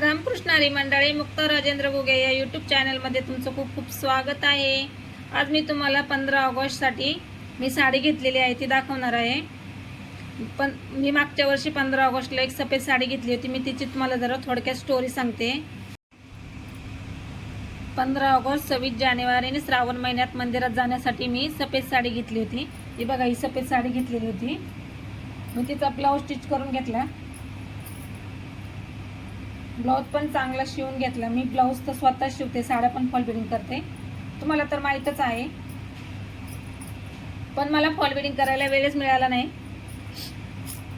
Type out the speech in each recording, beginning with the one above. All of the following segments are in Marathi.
रामकृष्ण हरी मंडळी, मुक्त राजेंद्र गुगे या यूट्यूब चॅनलमध्ये तुमचं खूप खूप स्वागत आहे। आज मी तुम्हाला 15 ऑगस्टसाठी मी साडी घेतलेली आहे ती दाखवणार आहे। पण मी मागच्या वर्षी 15 ऑगस्टला एक सफेद साडी घेतली होती, मी तिची तुम्हाला जरा थोडक्यात स्टोरी सांगते। 15 ऑगस्ट 26 जानेवारी आणि श्रावण महिन्यात मंदिरात जाण्यासाठी मी सफेद साडी घेतली होती। ही बघा, ही सफेद साडी घेतलेली होती। मी तिचा ब्लाऊज स्टिच करून घेतला, ब्लाऊज पण चांगला शिवून घेतला। मी ब्लाऊज तर स्वतः शिवते, साड्या पण फॉल बिडिंग करते, तुम्हाला तर माहीतच आहे। पण मला फॉल बिडिंग करायला वेळच मिळाला नाही,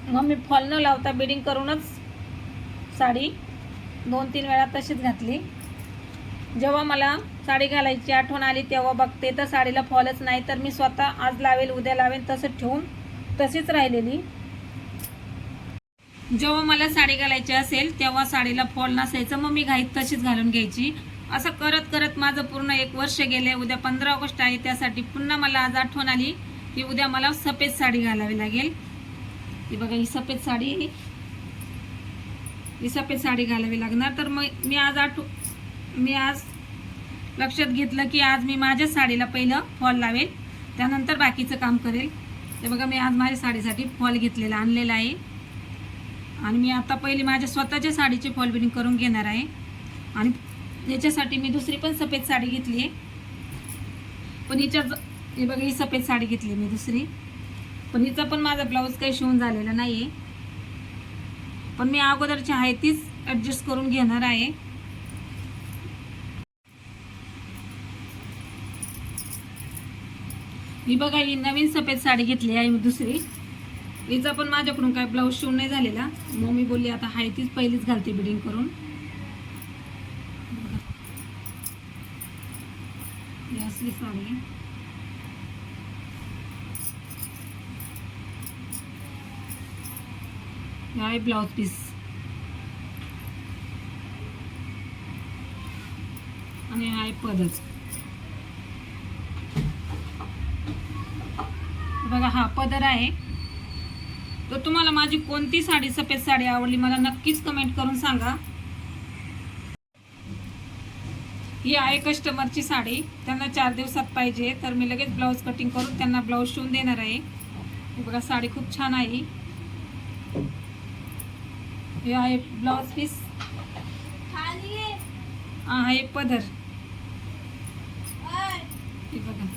मग मी फॉल न लावता बिडिंग करूनच साडी 2-3 वेळा तशीच घातली। जेव्हा मला साडी घालायची आठवण आली तेव्हा बघते तर साडीला फॉलच नाही, तर मी स्वतः आज लावेल उद्या लावेल तसंच ठेवून तशीच राहिलेली। जेव्हा मला साडी घालायची असेल तेव्हा साडीला फॉल नसायचं, मग मी घाईत तशीच घालून घ्यायची। असं करत करत माझं पूर्ण 1 वर्ष गेले। उद्या 15 ऑगस्ट आहे, त्यासाठी पुन्हा मला आज आठवण आली की उद्या मला सफेद साडी घालावी लागेल। ही बघा, ही सफेद साडी, ही सफेद साडी घालावी लागणार। तर मग मी आज लक्षात घेतलं की आज मी माझ्या साडीला पहिलं फॉल लावेल, त्यानंतर बाकीचं काम करेल। ते बघा, मी आज माझ्या साडीसाठी फॉल घेतलेला आणलेला आहे आणि मी आता पहिली माझ्या स्वतःच्या साडीची फॉल बिडिंग करून घेणार आहे। आणि याच्यासाठी मी दुसरी पण सफेद साडी घेतली आहे, पण हे बघा, ही सफेद साडी घेतली मी दुसरी, पण हिचा पण माझा ब्लाऊज काही शिवून झालेला नाही आहे, पण मी अगोदरची आहे तीच ॲडजस्ट करून घेणार आहे। ही बघा, ही नवीन सफेद साडी घेतली आहे मी दुसरी, हिचा पण माझ्याकडून काय ब्लाऊज शिवून नाही झालेला, मग मी बोलली आता हाय तीच पहिलीच घालते बिडिंग करून। ही असली साडी, आहे ब्लाऊज पीस आणि आहे पदर। बघा, हा पदर आहे। तर तुम्हाला माझी कोणती साडी सफेद साडी आवडली मला नक्कीच कमेंट करून सांगा। ही आहे कस्टमरची साडी, त्यांना 4 दिवसात पाहिजे, तर मी लगेच ब्लाऊज कटिंग करून त्यांना ब्लाऊज शिवून देणार आहे। ही बघा, साडी खूप छान आहे। हे आहे ब्लाऊज पीस, आहे पदर, हे बघा।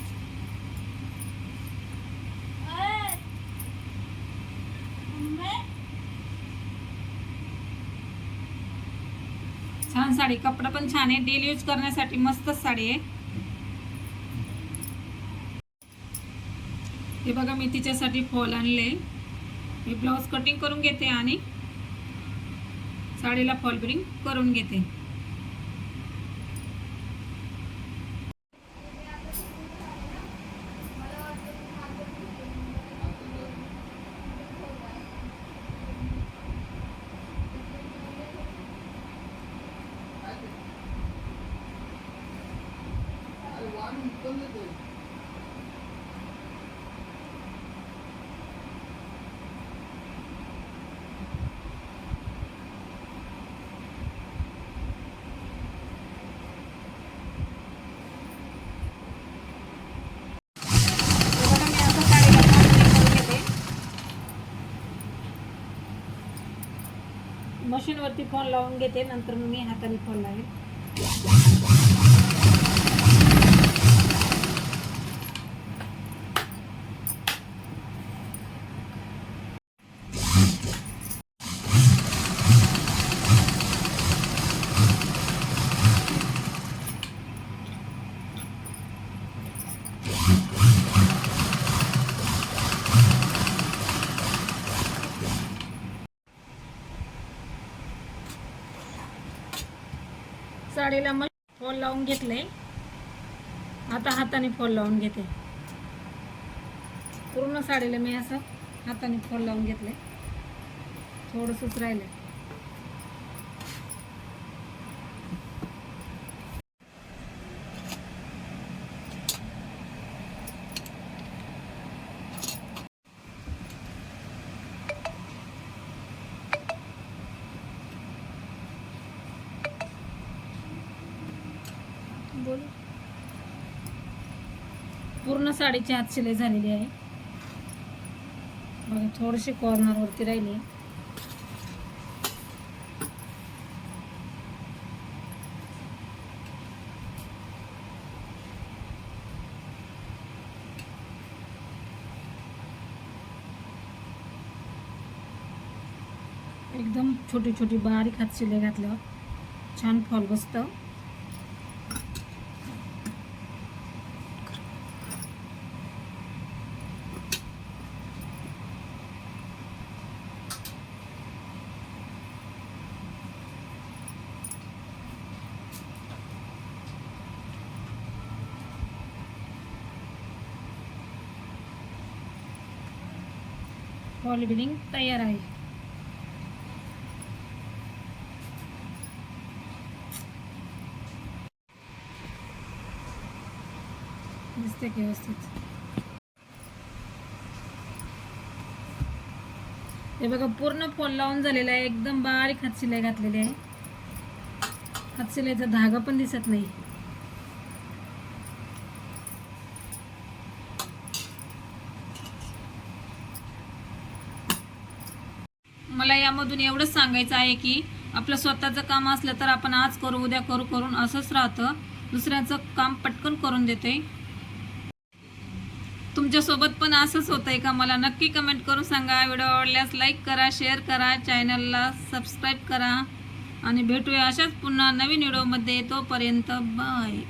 छान साडी, कपडा पण छान आहे, डेली यूज करण्यासाठी मस्तच साडी आहे। हे बघा, मी तिच्यासाठी फॉल आणले, मी ब्लाऊज कटिंग करून घेते आणि साडीला फॉल बिडिंग करून घेते। मशीनवरती फॉल लावून घेते, नंतर मी हाताने फॉल लावेल। साडीला मग फॉल लावून घेतले, आता हाताने फॉल लावून घेते। पूर्ण साडीला मी असं हाताने फॉल लावून घेतले, थोडंसंच राहिले। बोल. पूर्ण साडीची हात शिलाई झालेली आहे बघा. थोडीशी कॉर्नर वरती राहिली. एकदम छोटी छोटी बारीक हात शिलाई घातल्यावर छान फॉल बसतं. फॉल बिल्डिंग तयार आहे. दिसते की व्यवस्थित. हे बघा पूर्ण फॉल लावून झालेला आहे. एकदम बारीक हात शिलाई घातलेली आहे. हात शिलाईचा धागा पण दिसत नाही. मला यामधून एवढंच सांगायचं आहे की आपलं स्वतःचं काम असलं तर आपण आज करू उद्या करू करून असंच राहतं. दुसऱ्याचं काम पटकन करून देते. तुमच्यासोबत पण असंच होतंय का? मला नक्की कमेंट करून सांगा. व्हिडिओ आवडल्यास लाईक करा, शेअर करा, चॅनलला सबस्क्राईब करा आणि भेटूया अशाच पुन्हा नवीन व्हिडिओमध्ये. तोपर्यंत बाय.